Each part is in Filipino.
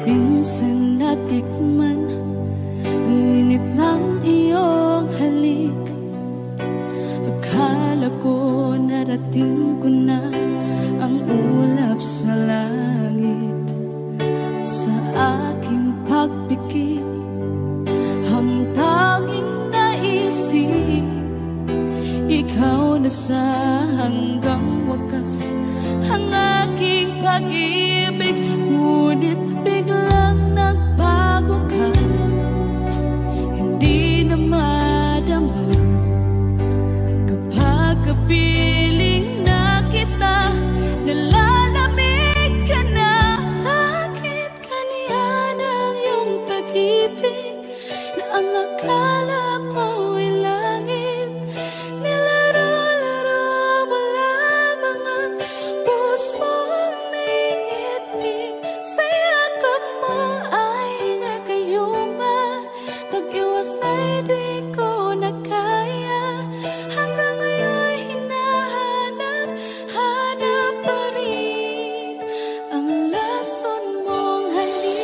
Minsan natikman ang init ng iyong halik. Akala ko narating ko na ang ulap sa langit. Sa aking pagpikit, ang tanging naisip, ikaw na sa hanggang wakas ang aking pag-ibig. Ngunit biglang nagbago ka, hindi na madama kapag kapiling na kita. Nalalamig ka na. Bakit kaniyan ang iyong pag-ibig na ang akala ko ay langit? Nilaro-laro mo lamang ang pusong naiinig. Sa yakap mo ay nagayuma, pag-iwas ay di ko na kaya. Hanggang ngayon hinahanap, hanap pa rin ang lason mong halik.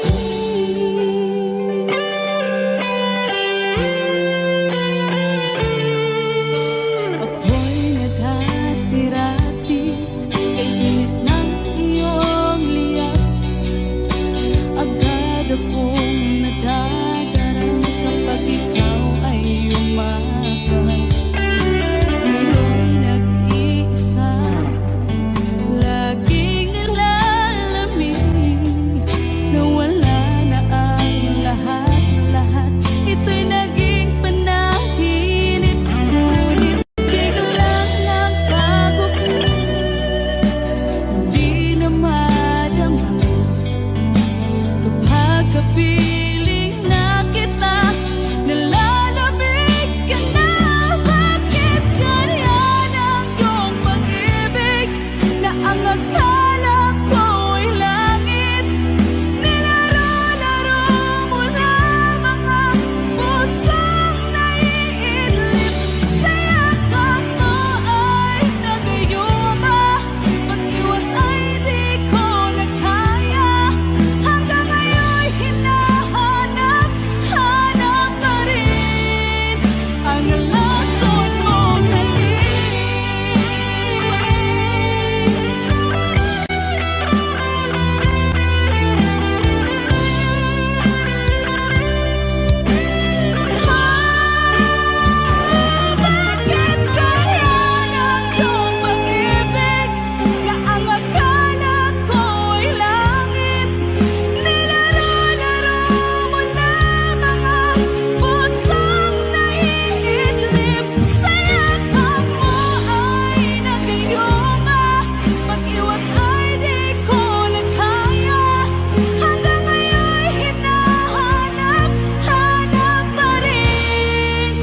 Ako'y naghatirati kay init ng iyong liyak. Agad akong nadadarang kapag ikaw ay umagat. Ngayon nag-iisa, laging nilalamig, nawala na ang lahat-lahat. Ito'y naging panaginip. Ngunit biglang nagbago ka, hindi na madama kapag kapiling na kita. Nalalamig ka na. Bakit ganyan ang iyong pag-ibig na ang akala ko ay langit? Nilaro-laro mo lamang ang pusong naiidlip. Sa yakap mo ay nagayuma, pag-iwas ay di ko na kaya. Hanggang ngayon hinahanap, hanap pa rin ang lason mong halik. Bakit ganyan ang iyong pag-ibig na ang akala ko ay langit? Nilaro-laro mo lamang ang pusong naiidlip. Sa yakap mo ay nagayuma, pag-iwas ay di ko na kaya. Hanggang ngayon hinahanap, hanap pa rin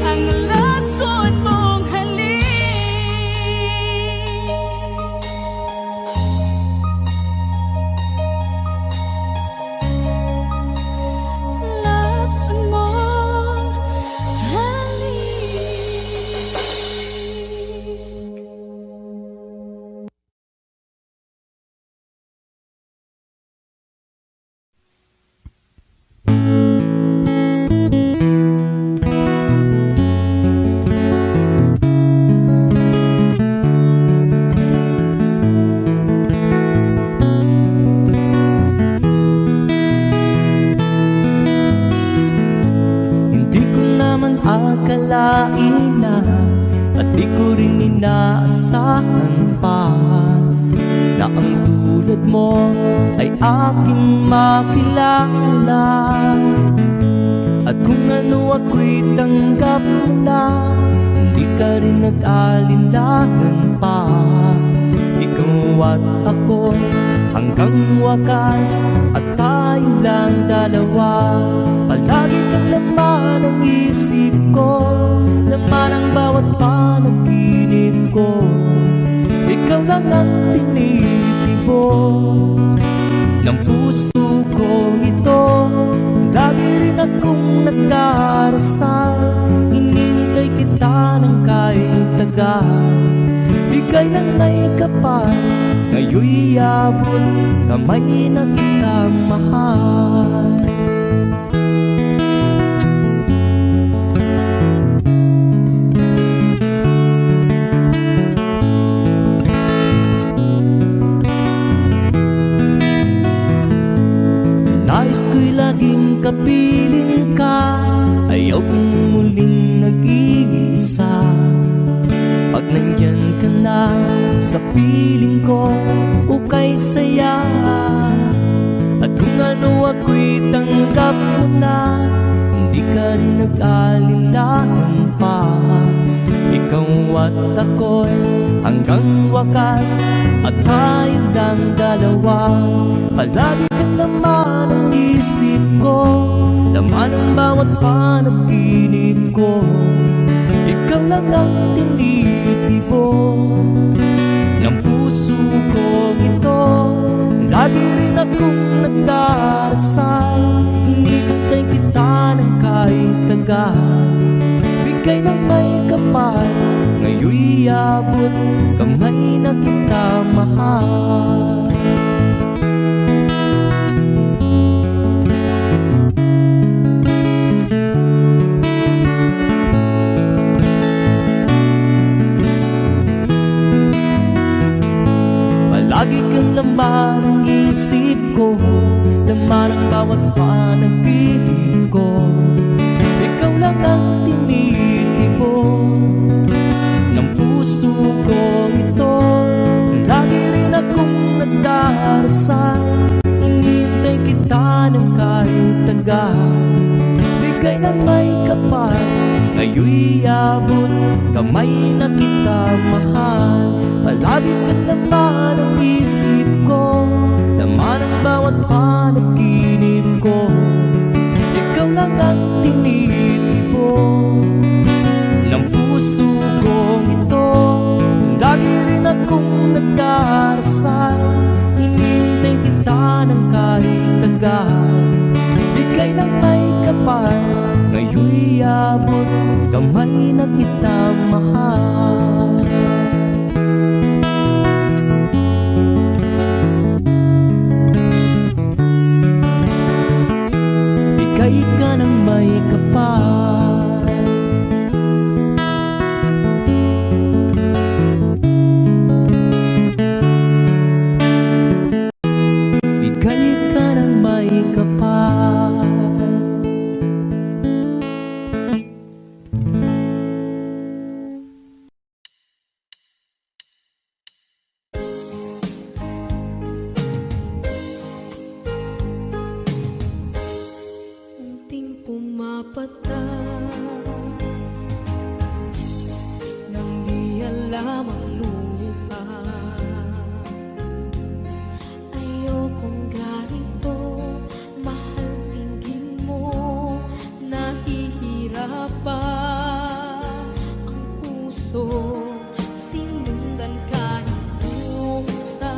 ang lason mong halik. Lason mong halik. Hindi ko naman akalain na, at di ko rin inaasahan pa, na ang tulad mo ay aking makilala. At kung ano ako'y tanggap mo na, hindi ka rin nag-alinlangan pa. Ikaw at ako hanggang wakas, at tayo lang dalawa. Palagi kang laman ng isip ko, laman ang bawat panaginip ko. Ikaw lang ang tinitibo ng puso ko ito. Lagi rin akong nagdarasal, hinintay kita ng kahit tagal. Bigay ng may kapal, ngayon ngayon'y abot kamay na kita mahal. Nais ko'y laging kapiling ka, ayaw kong muling nag-iisa. Pag nandyan ka na sa piling ko, ukay saya. At kung ano ako'y tanggap mo na, hindi ka rin nag-alinlangan pa. Ikaw at ako'y hanggang wakas, at tayong lang dalawa. Palagi ka naman ang isip ko, laman ang bawat panaginip ko. Ikaw lang ang tinitipon ng puso ko ito. Lagi rin akong nagdarasal, hinihintay kita ng kahit tagal. Bigay ng may kapal, ngayon'y abot kamay na kita mahal. Lagi kang laman ang isip ko, laman ang bawat panaginip ko. Ikaw lang ang tinitipon ng puso ko ito. Lagi rin akong nagdarasal, hinihintay kita ng kahit tagal. Bigay ng may kapal, ngayon'y abot kamay na kita mahal. Palagi ka naman ang isip ko, laman ang bawat panaginip ko. Ikaw lang ang tinitipon ng puso ko ito. Lagi rin akong nagdarasal, hinihintay kita ng kahit tagal. Bigay ng may kapal, ngayon'y abot kamay na kita mahal. Bigay ka ng may kapal, bigay ka ng may kapal. Unting pumapata nang di alam ang lupa. Ayokong ganito, mahal tingin mo, nahihirapan ang puso. Sinundan ka ng pusa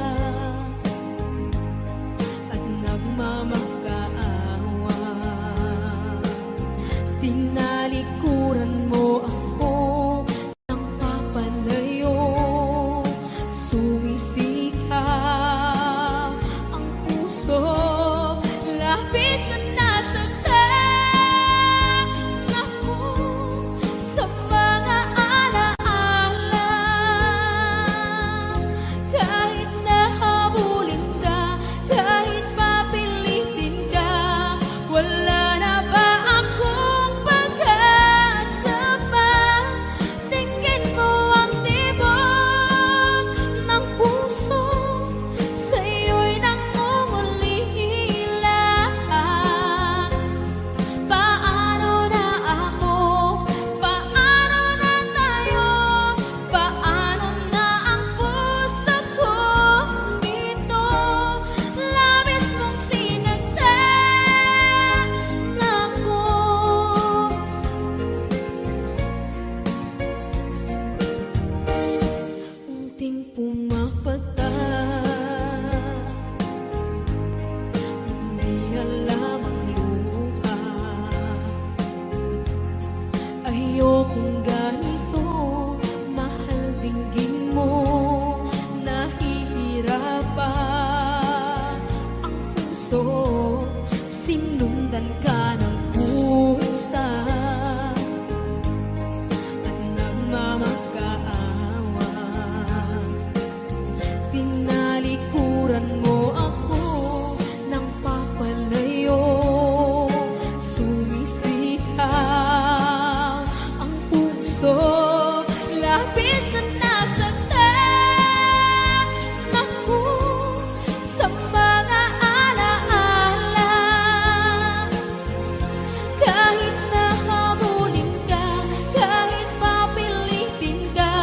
at nagmamakaawa. Tinalikuran mo ako ng papalayo, sumisikap ang puso. Labis na nasaktan ako sa mga alaala. Kahit nahabulin ka, kahit papilitin ka, wala na ba akong pag-asa pa? Tingin mo ang tibok ng puso, sa'yo'y nangungulila. puso, sinundan ka ng pusa at nagmamakaawa. Tinalikuran mo ako ng papalayo, sumisihaw ang puso, labis na nasaktan ako sa mga alaala. Kahit nahabulin ka, kahit papilitin ka,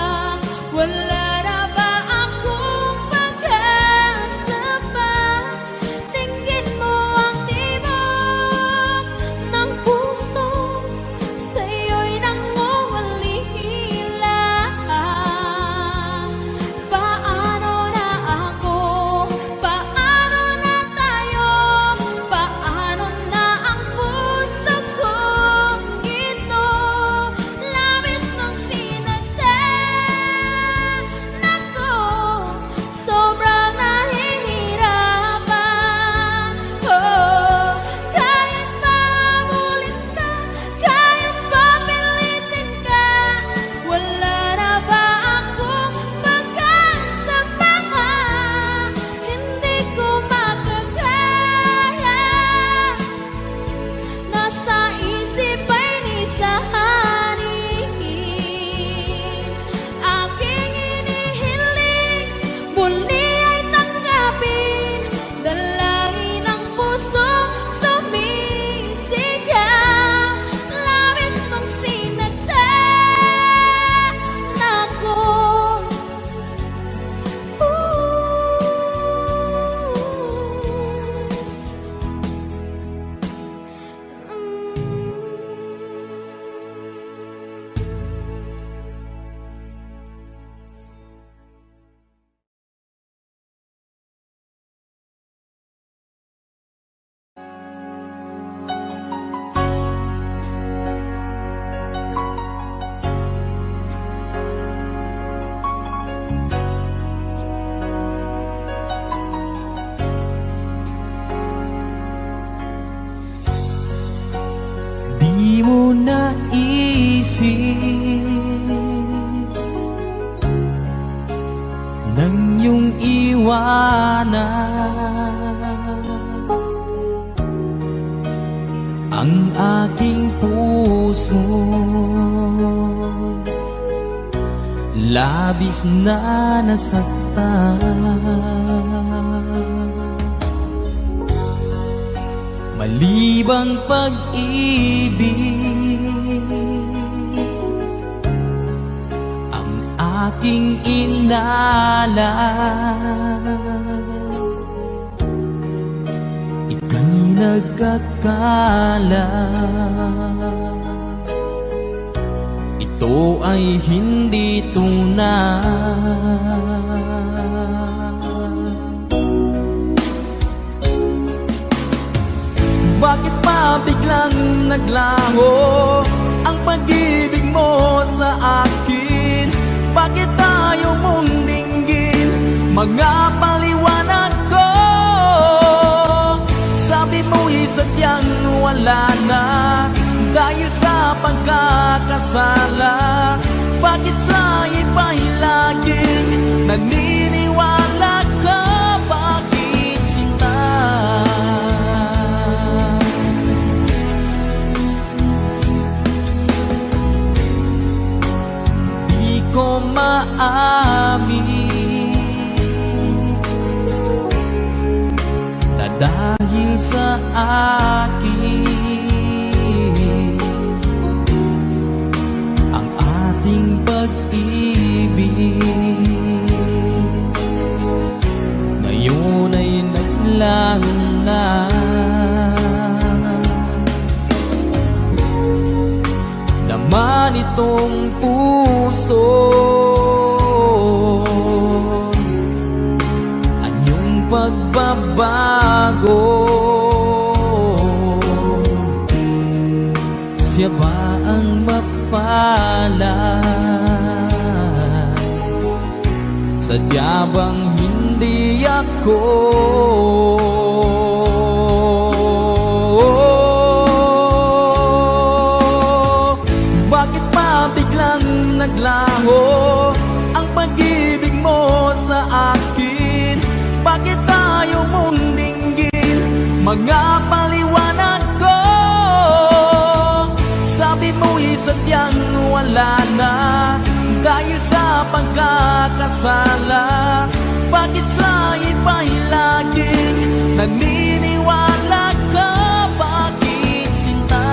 wala na ba akong pag-asa pa? Tingin mo ang tibok ng puso, sa'yo'y nangungulila. Paano na ako? Paano na tayo? Paano na ang puso kong ito? Labis mong sinagdan ako, sobrang nahihirapan. Oh, kahit mahabulin ka, kahit papilitin ka, wala na ba akong pag-asa pa? Hindi ko makakaya, nasa isip ay nisahanin. Aking inihiling, muli ay tanggapin, dalangin ng puso sumisigaw. Labis mong sinagdan ako. Di mo naisip nang iyong iwanan ang aking puso, labis na nasaktan. Malibang pag-ibig ang aking inalan. Ika'y nagkakala, ito ay hindi tunay. Bakit pa biglang naglaho ang pag-ibig mo sa akin? Bakit tayo mong dinggin mga paliwanag ko? Sabi mo'y sadyang wala na dahil sa pagkakasala. Bakit sa iba'y laging naniniwala ka? Bakit sinta? Di ko maamin na dahil sa akin ang ating pag-ibig ngayon ay naglangan. Naman itong puso anyong pagbabago. Siya ba ang mapalad? Sadya bang hindi ako? mga paliwanag ko. Sabi mo'y sadyang wala na dahil sa pagkakasala. Bakit sa iba'y laging naniniwala ka? Bakit sinta?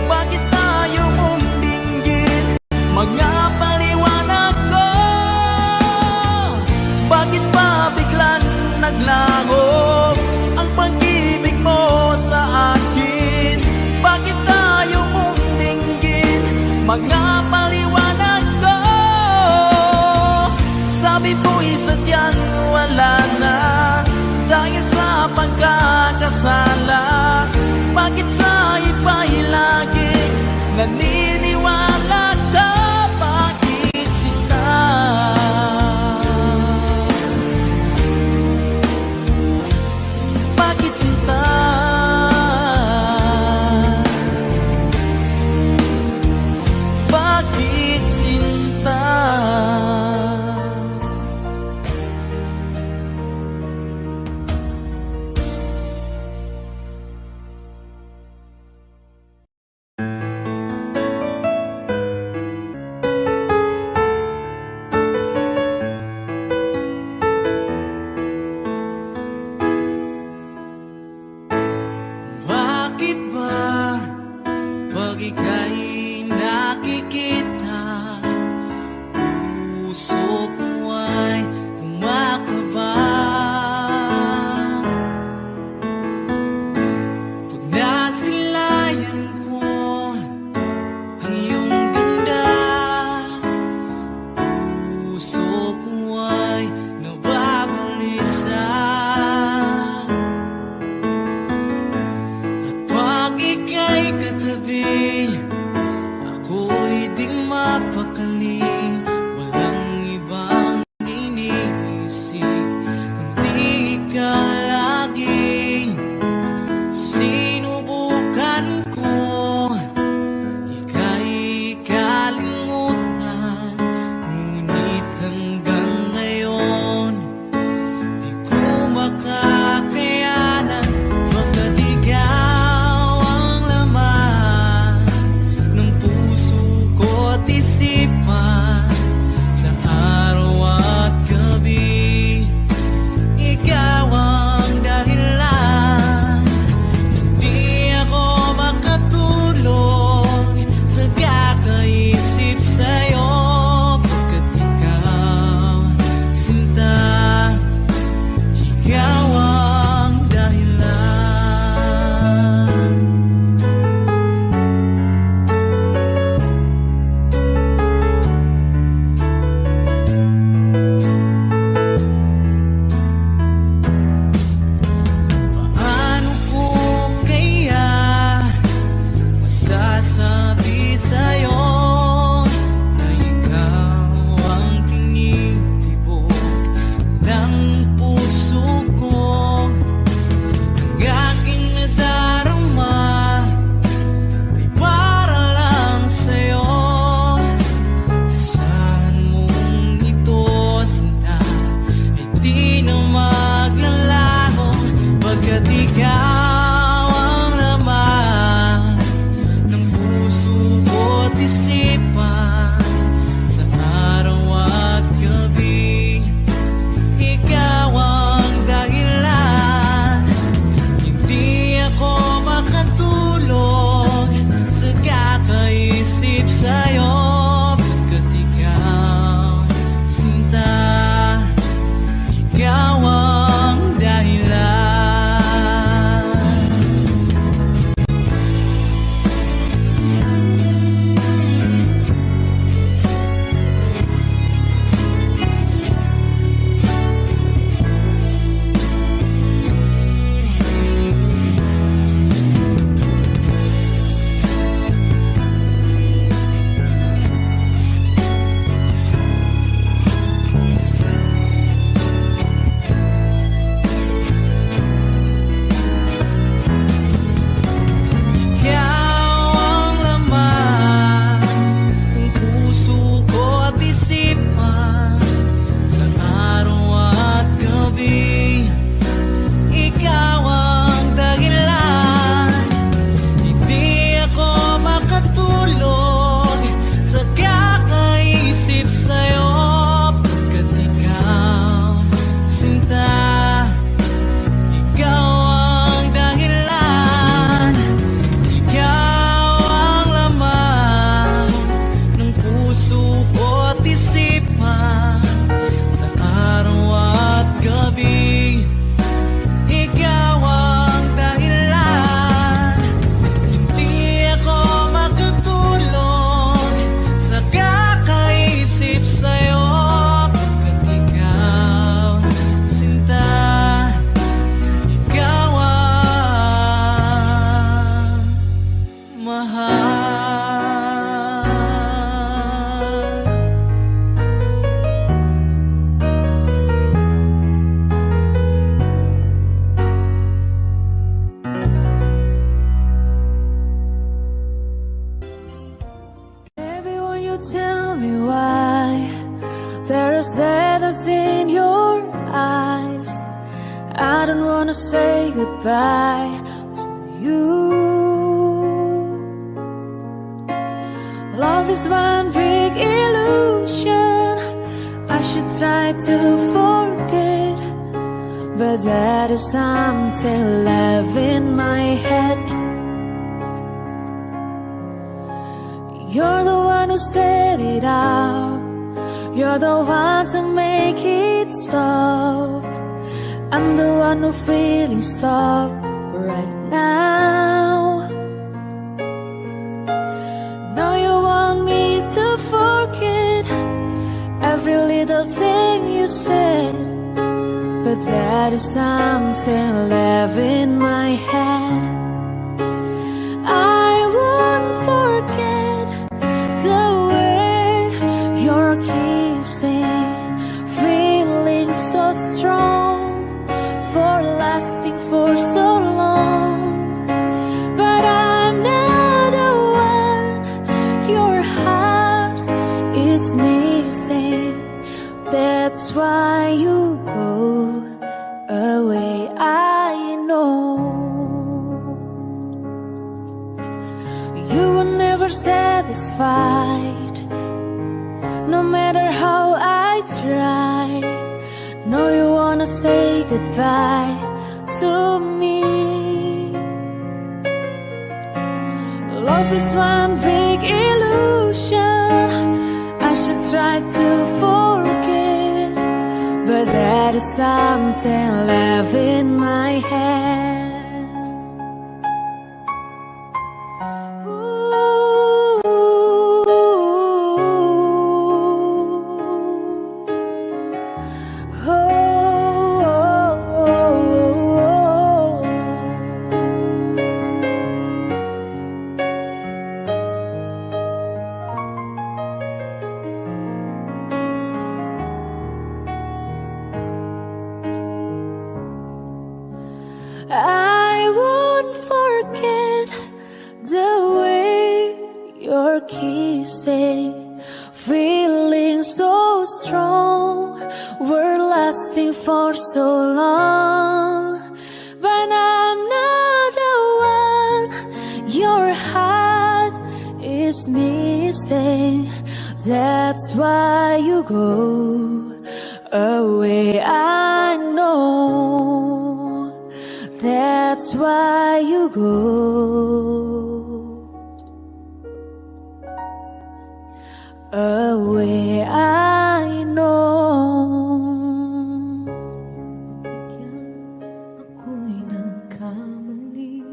Bakit tayo mong dinggin? Mga paliwanag ko. Bakit ba biglang naglaho ang pag-ibig mo sa akin? Bakit tayo mong dinggin? Mga paliwanag ko. Sabi mo'y sadyang wala na dahil sa pagkakasala. Bakit sa iba'y laging naniniwala ka? Bakit sinta? Bakit sinta? Bakit sinta? Bakit ba pag ika'y nakikita, puso ko ay kumakaba? Pag nasilayan ko ang iyong ganda, puso ko ay nababalisa. Pag ika'y katabi, ako'y di mapakali. Walang ibang iniisip kundi ikaw lagi. Sinubukan ko ika'y kalimutan, ngunit hanggang ngayon di ko makakayanan. Baka ikaw ang laman ng puso ko't isipan sa araw at gabi. Ikaw ang dahilan, hindi ako makatulog sa kakaisip sa'yo. Pagkat ikaw, sinta, ikaw ang dahilan. Paano ko kaya masasabi sa'yo na ikaw ang tinitibok ng puso ko? Ang aking nadarama ay para lang sa'yo. Asahan mong ito, sinta, ay di na maglalaho. Pagkat ikaw ang laman ng puso ko't isipan sa araw at gabi. Ikaw ang dahilan, hindi ako makatulog sa kakaisip sa'yo. Pagkat ikaw, sinta, ikaw ang dahilan. a sadness in your eyes. I don't wanna say goodbye to you. Love is one big illusion. I should try to forget, but there is something left in my head. You're the one who set it up. You're the one to make it stop. I'm the one who feeling stop right now. Now you want me to forget every little thing you said, but there is something left in my head. I won't forget the way you're kissing, feeling so strong, for lasting for so long. But I'm not the one your heart is missing. That's why you go away, I know. You were never satisfied, no matter how I try. No, you wanna say goodbye to me. Love is one big illusion. I should try to forget, but there is something left in my head. I won't forget the way you're kissing, feeling so strong, we're lasting for so long. But I'm not the one your heart is missing. That's why you go away, I know. That's why you go away, I know. Ako'y nagkamali.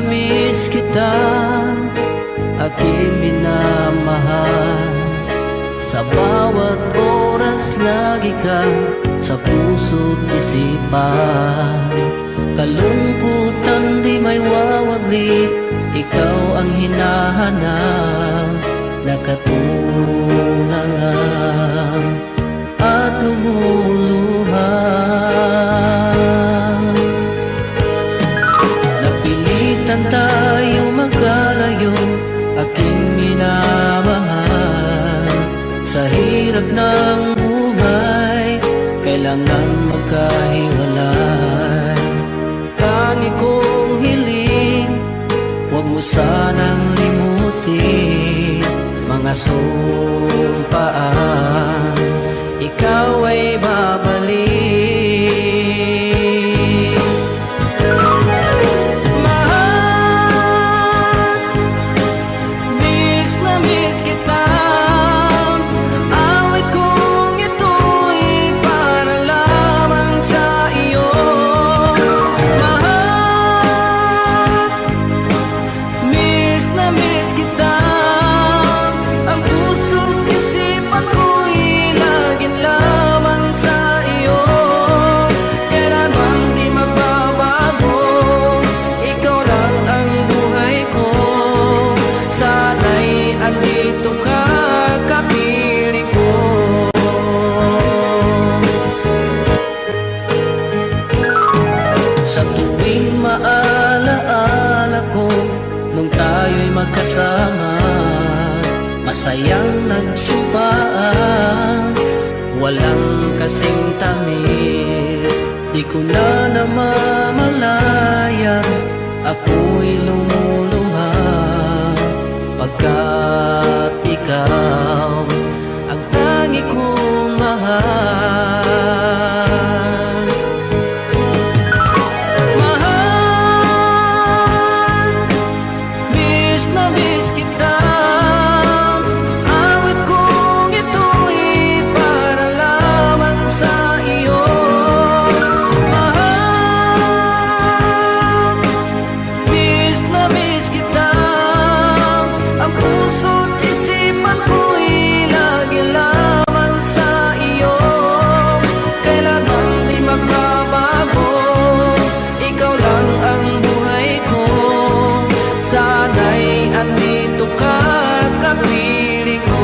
Miss kita, aking minamahal. Sa bawat oras lagi ka sa puso't isipan. Kalungkutan di may wawaglit, ikaw ang hinahanap. Nakatulala at lumuluha. Tayo magkalayo, aking minamahal. Sa hirap ng buhay, kailangan magkahiwalay. Tangi kong hiling, huwag mo sanang limutin mga sumpaan, ikaw ay babalik. Isipan ko'y laging lamang sa iyo. magkasama, masayang nagsumpaan, walang kasing tamis. Di ko na namamalayan, ako'y lumuluha, pagkat ikaw ang tangi kong mahal. Mahal, miss na miss kita. Awit kong ito'y para lamang sa iyo. Mahal, miss na miss kita. Ang puso't isipan ko'y lagi lamang sa iyo. Kailanman di magbabago, ikaw lang ang buhay ko. Sana'y andito ka, kapiling ko.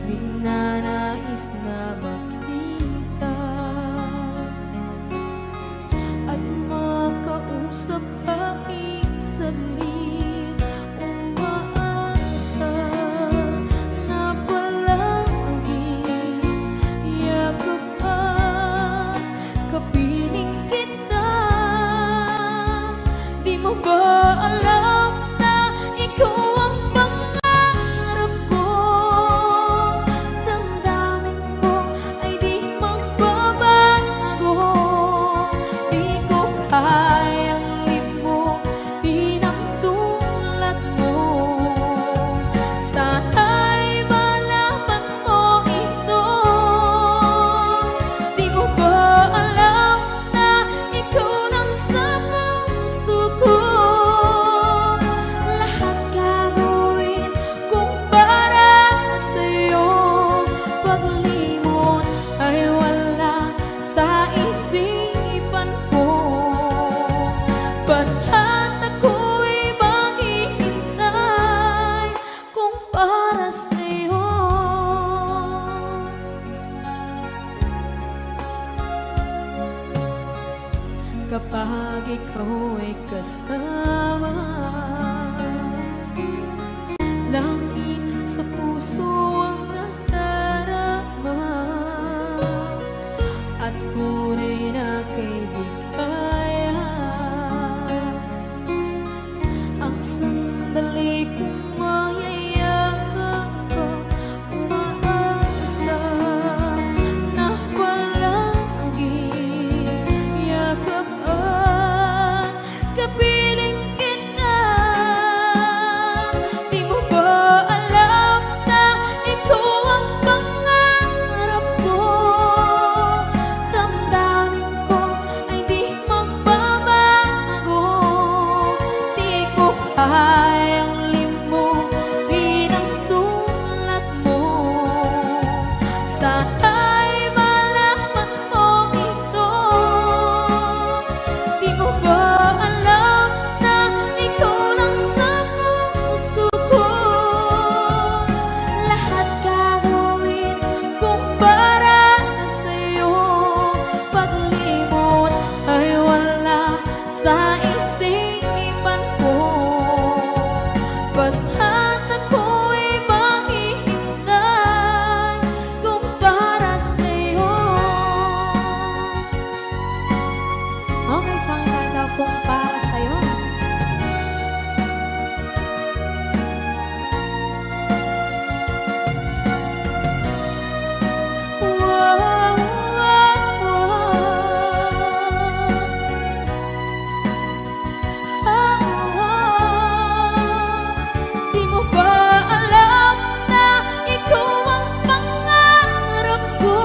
Minanay nais na makita at makausap kahit saglit. Umaasa na palaging yakap at kapiling kita. Di mo ba alam na ikaw ang pangarap ko? Damdamin ko ay di magbabago. Di ko kayang limutin ang tulad mo. Sana'y malaman mo ito. Di mo ba alam na ikaw lang sa puso ko? Lahat gagawin kung para sa'yo. Paglimot ay wala sa isipan ko. Basta't ako'y maghihintay kung para sa'yo. Kapag ikaw ay kasama, langit sa puso ang nadarama, at tunay na kaibigan. Ang sandali kong mayayakap ko, umaasa na palaging yakap at kapiling kita. Di mo ba alam na ikaw ang pangarap ko? Damdamin ko ay di magbabago. Di ko kayang limutin ang tulad mo. Sana'y malaman mo ito. Di mo ba alam na ikaw lang sa puso ko? Lahat gagawin kung para sa'yo. Paglimot ay wala sa isipan ko. Basta't ako'y maghihintay kung para sa'yo. Okay, saan tayo kung para sa'yo? Wow, wow, Di mo ba alam na ikaw ang pangarap ko?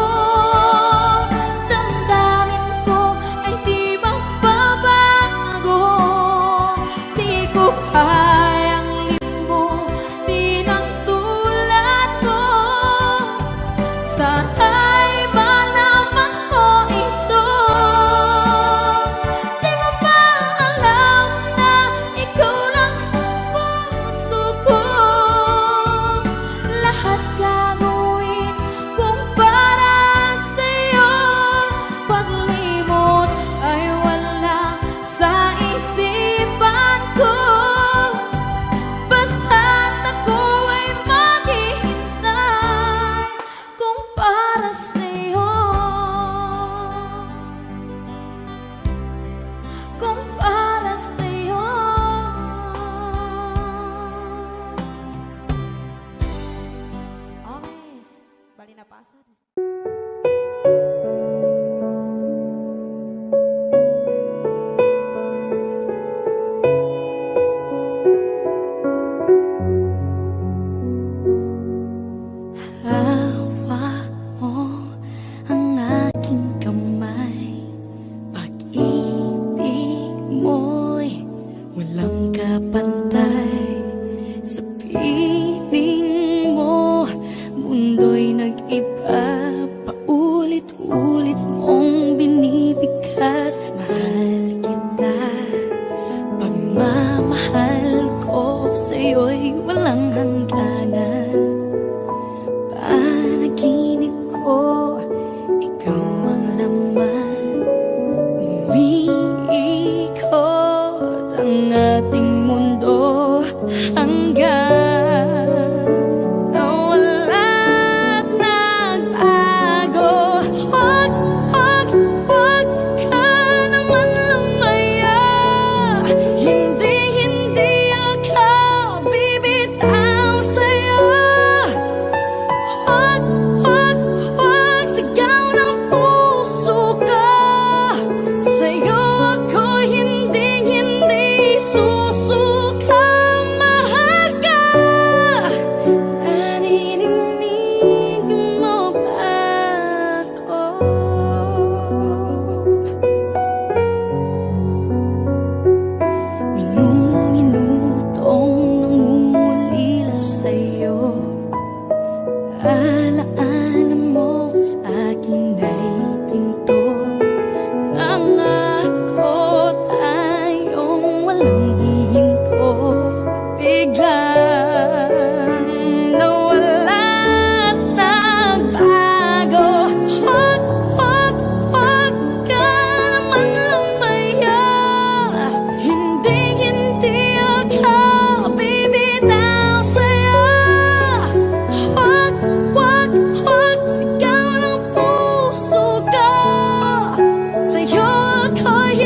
Damdamin ko ay di magbabago. Di ko kayang limutin ang tulad mo. Sana'y malaman mo ito. Di mo ba alam na ikaw lang sa puso ko? Lahat gagawin kung para sa'yo. Paglimot ay wala sa isipan ko. Basta't ako ay maghihintay kung para sa'yo. Kung para sa'yo. Okay, bali na pasad. Hawak mo ang aking kamay. Pag-ibig mo'y walang kapantay. Sa piling mo, mundo'y nag-iba. Paulit-ulit mong binibigkas. Mahal kita. Pagmamahal ko sa'yo'y walang hangganan. Panaginip ko wag, wag, sigaw ng puso ko. Sa'yo ako'y hindi susuka. Mahal ka, naririnig mo ba ako? Minu-minutong nangungulila sa'yo. Alaala mo sa akin ay ginto. Nangako tayong walang hihinto. Biglang nawala at nagbago. Wag, wag, wag ka naman lumaya. Hindi, hindi ako bibitaw sa'yo. Wag, wag, wag, sigaw ng puso ko. Sa'yo ako'y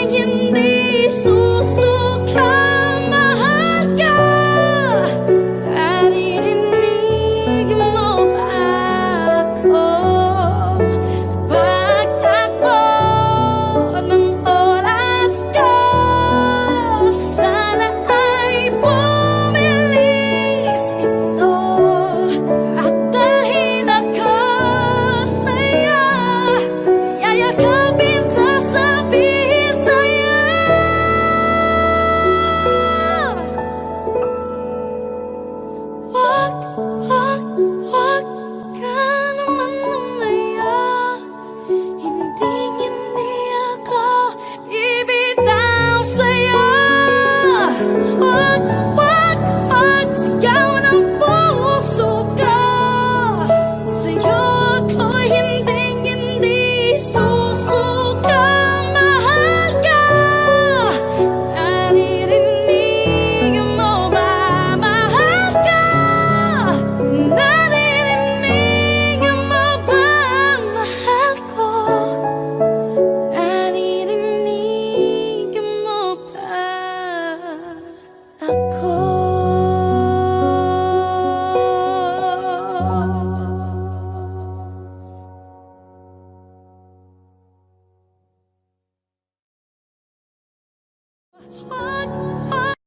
hindi susuka. Mahal ka, naririnig mo ba ako? Sa pagtakbo ng oras ko, sana ay bumilis ito at dalhin ako sa'yo. Yayakapin, sasabihin sa'yo. Wag, wag, wag ka naman lumaya. Hindi, hindi ako bibitaw sa'yo. Wag, wag, wag, sigaw ng puso ko. Sa'yo ako'y hindi susuka. Mahal ka, naririnig mo ba? Mahal ka, naririnig mo ba? Mahal ko, naririnig mo ba ako? Wag, wag.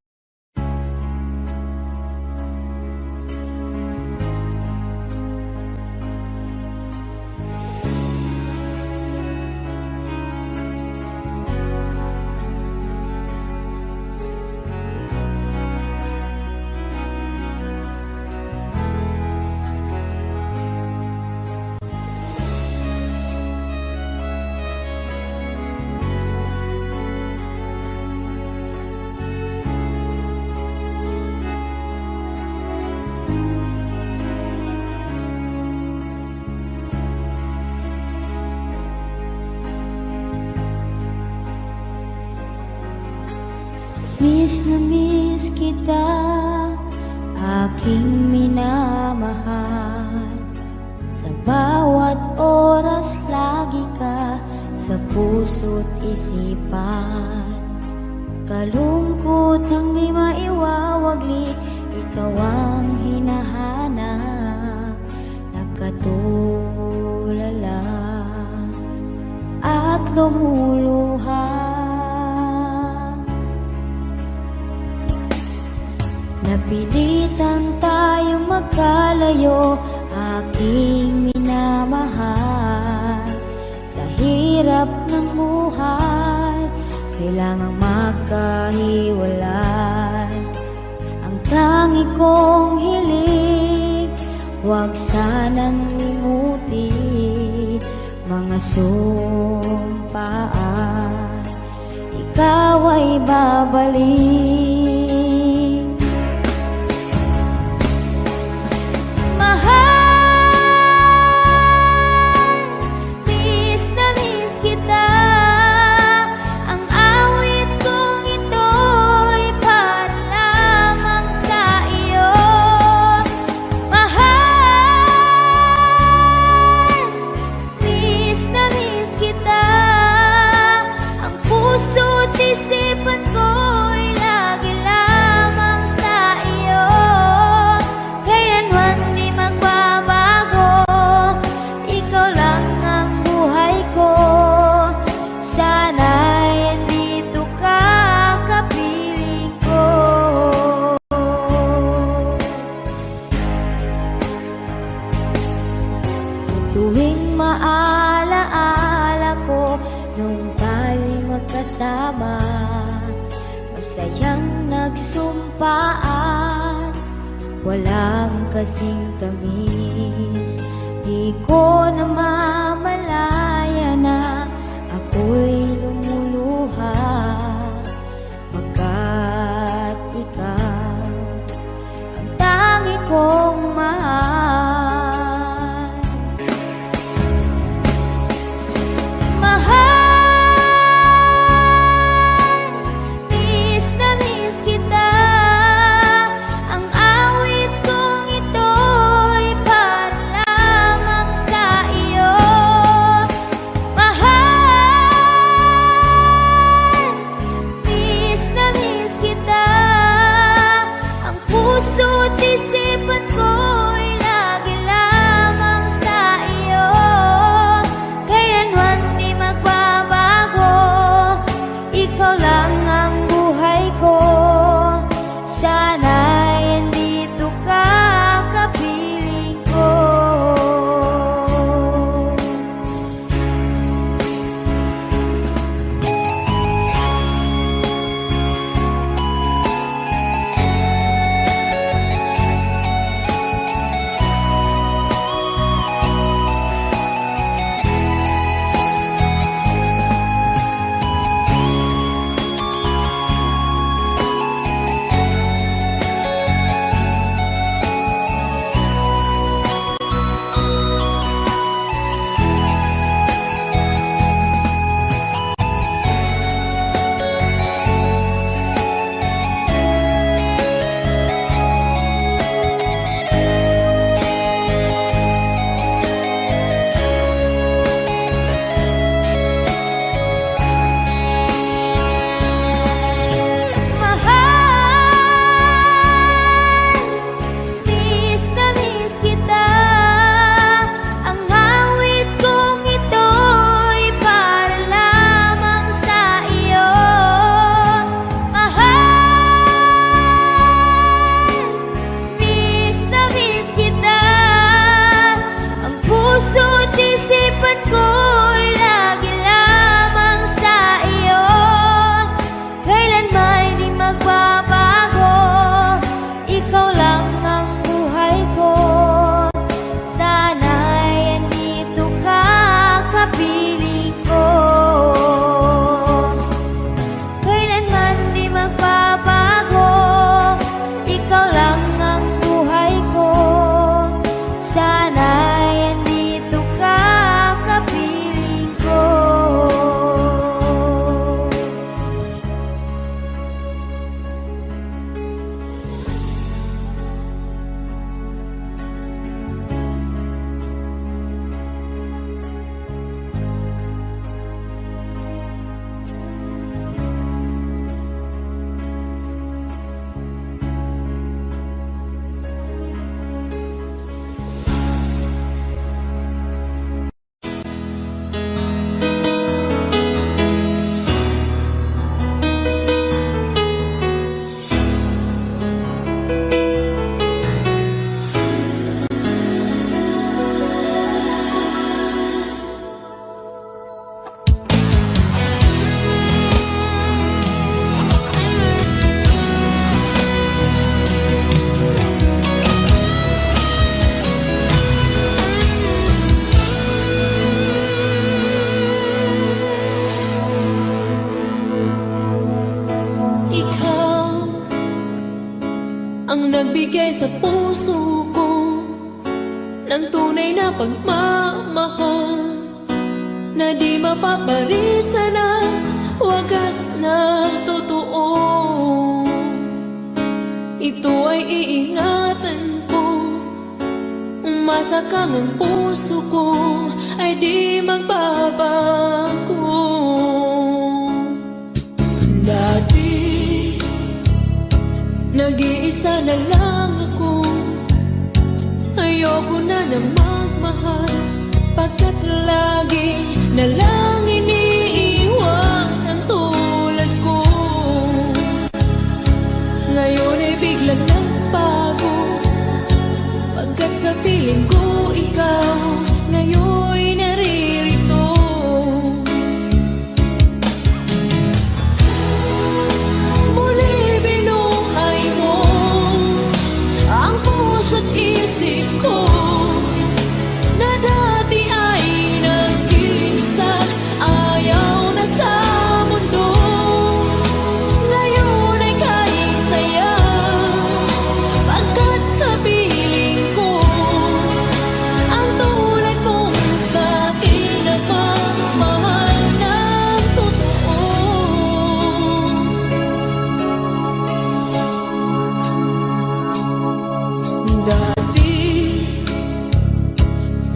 Miss na miss kita, aking minamahal. Sa bawat oras lagi ka sa puso't isipan. Kalungkot ang di maiwawagli, ikaw ang hinahanap. Nakatulala at lumuluha. Napilitan tayong magkalayo, aking minamahal. Sa hirap ng buhay, kailangang magkahiwalay. Ang tangi kong hiling, huwag sanang limutin mga sumpaan. Ikaw ay babalik. Isipan ko'y lagi Tuwing maalaala ko nung tayo'y magkasama, masayang nagsumpaan, walang kasing tamis. Di ko namamalaya na ako'y lumuluha, pagkat ikaw ang tangi kong mahal. Mahal, miss na miss kita. Ang awit kong ito'y para lamang sa iyo. Mahal, miss na miss kita. Ang puso't isipan ko'y lagi lamang sa iyo. Kailanman di magbabago, ikaw lang ang buhay ko. Sana'y andito ka, kapiling ko. Mahal, miss na miss kita. Ang awit kong ito'y para lamang sa iyo. Mahal, miss na miss kita. Ang puso't isipan ko'y lagi lamang sa iyo. Kailanman di magbabago, ikaw lang ang buhay ko. Sana'y andito ka, kapiling ko. Kailanman di magbabago, ikaw lang ang buhay ko. Sana'y andito ka, kapiling ko. Ikaw ang nagbigay sa puso ko ng tunay na pagmamahal, na di mapaparisan at wagas na totoo. Ito ay iingatan ko, umasa kang ang puso ko ay di magbabago. Dati nag-iisa na lang ako, ayoko na magmahal, pagkat lagi na lang iniiwan ang tulad ko. Ngayon ay biglang nagbago, pagkat sa piling ko ikaw ngayon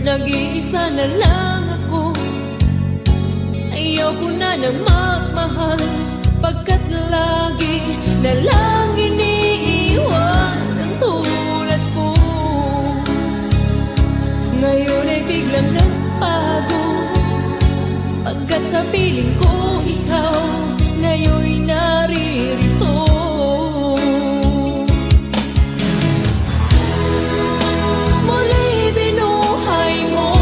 nag-iisa na lang ako. Ayaw ko na magmahal, pagkat lagi na lang iniiwan ang tulad ko. Ngayon ay biglang nagbago, pagkat sa piling ko ikaw ngayon'y naririto. Muli binuhay mo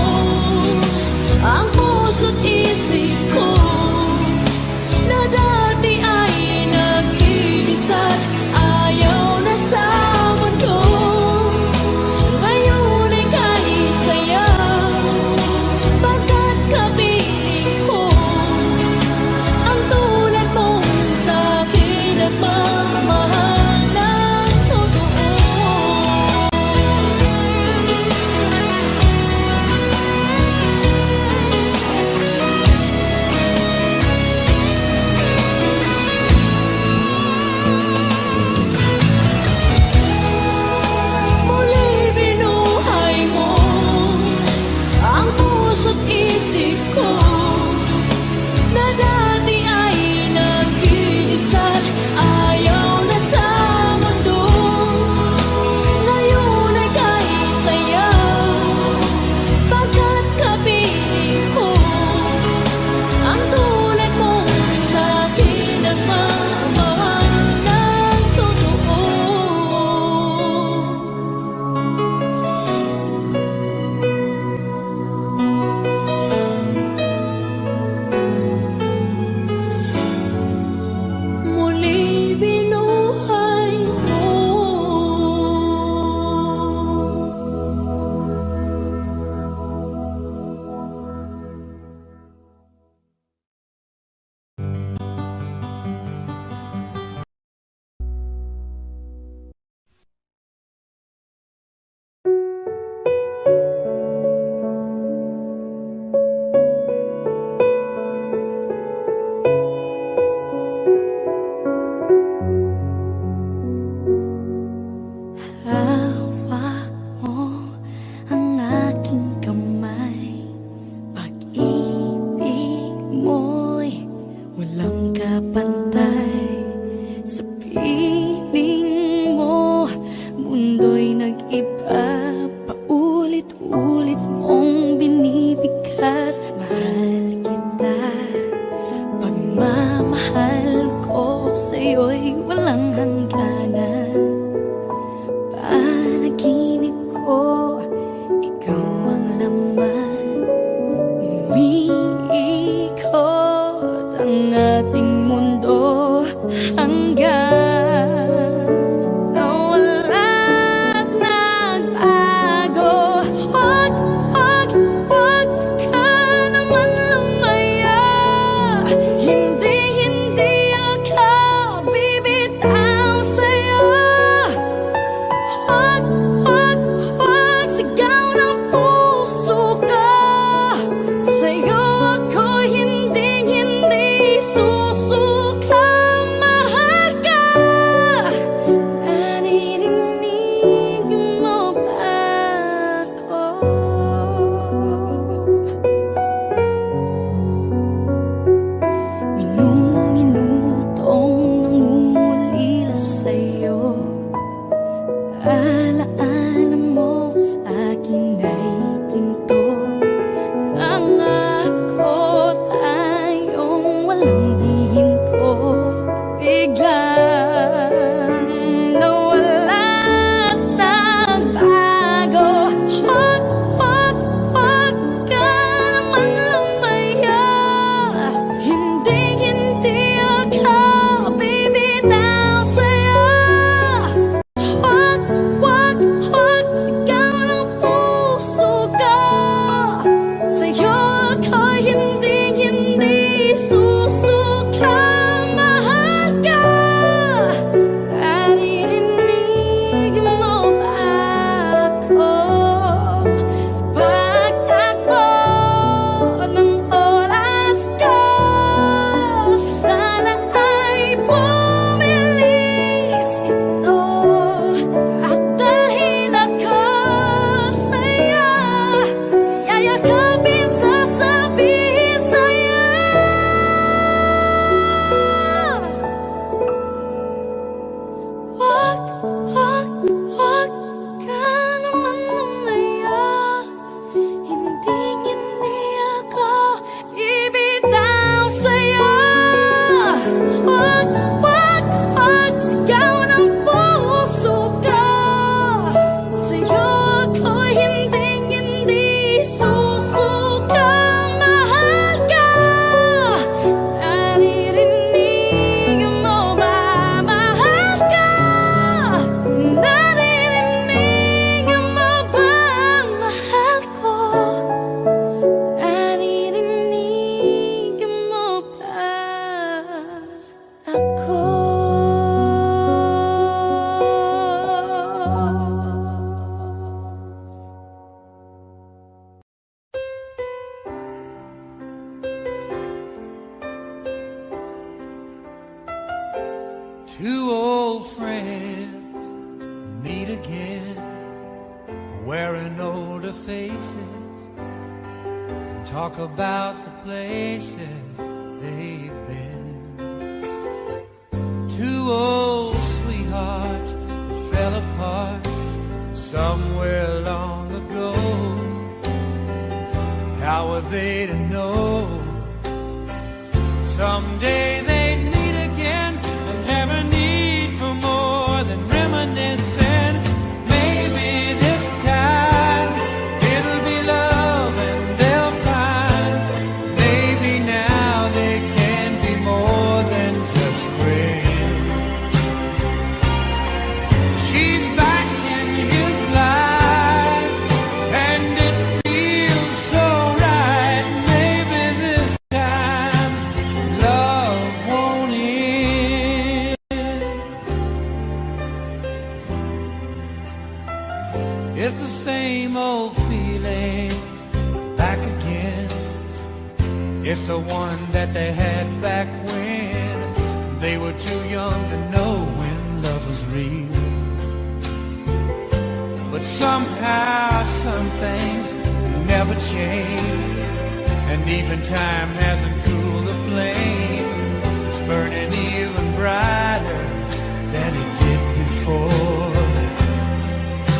ang puso't isip ko, na dati ay nag-iisa't ayaw na sa mundo. Ngayon ay kahit saya, pagkat kapiling ko ang tulad mo sa'kin at mamahal ng totoo. Muli binuhay mo ang puso't isip ko, na dati ay nag-iisa't ayaw na sa mundo. Ngayon ay kahit saya, pagkat kapiling ko ang tulad mo sa'kin ang mamahal ng totoo. Muli binuhay mo. Hawak mo ang aking kamay, pag-ibig mo'y walang kapantay. Sa piling mo, mundo'y nag-iba, paulit-ulit mong binibigkas. Mahal kita, pagmamahal ko sa'yo'y walang hangganan. Panaginip ko, ikaw ang laman. Umiikot ang ating mundo hanggang nawala't nagbago. Huwag, huwag, huwag ka naman lumaya. Hindi, hindi ako bibitaw. Two old friends meet again, wearing older faces, and talk about the places they've been. Two old sweethearts that fell apart somewhere long ago. How were they to know someday they'd meet again and have a need for more than reminiscing? Maybe this time it'll be love and they'll find maybe now they can be more than just friends. She's back in his life and it feels so right. Maybe this time love won't end. It's the same old feeling back again. It's the one that they had back when they were too young to know when love was real. But somehow some things never change, and even time hasn't cooled the flame. It's burning even brighter than it did before.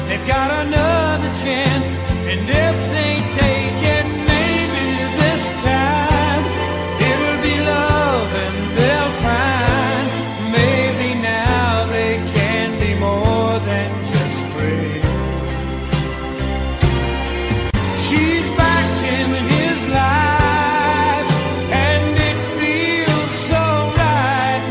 They've got another chance, and if they take it, maybe this time it'll be love and they'll find maybe now they can be more than just friends. She's back in his life and it feels so right.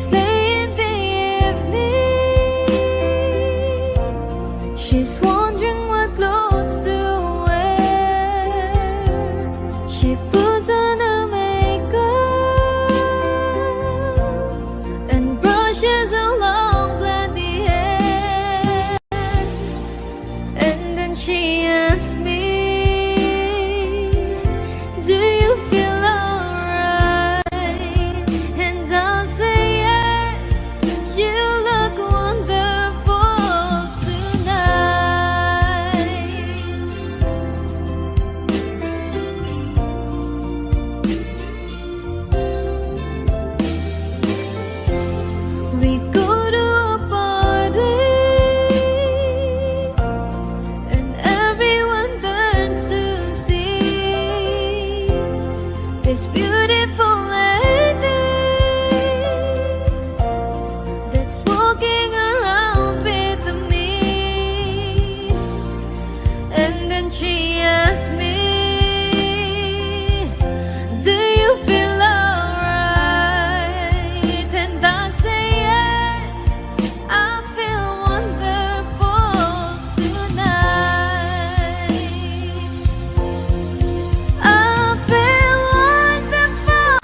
It's late in the evening. She's wondering what clothes to wear. She puts on her makeup and brushes her long blondy hair. And then she asks me, do you feel alright? And I'll say yes, you look wonderful tonight. We go to a party and everyone turns to see this beautiful lady that's walking around with me. And then she asks me, do you feel alright? And I say yes, I feel wonderful tonight. I feel wonderful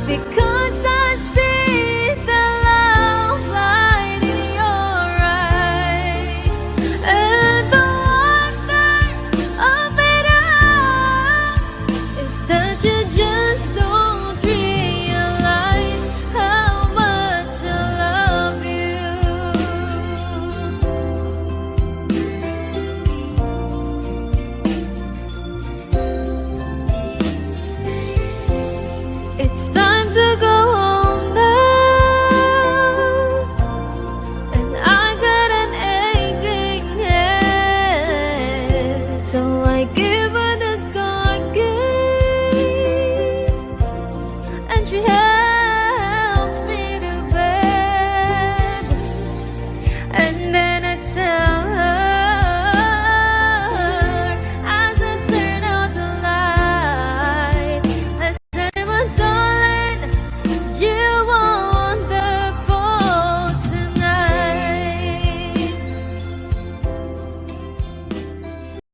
because I see the love light in your eyes. And the wonder of it all is that you just don't realize how much I love you. It's time to go home now, and I got an aching head, so I give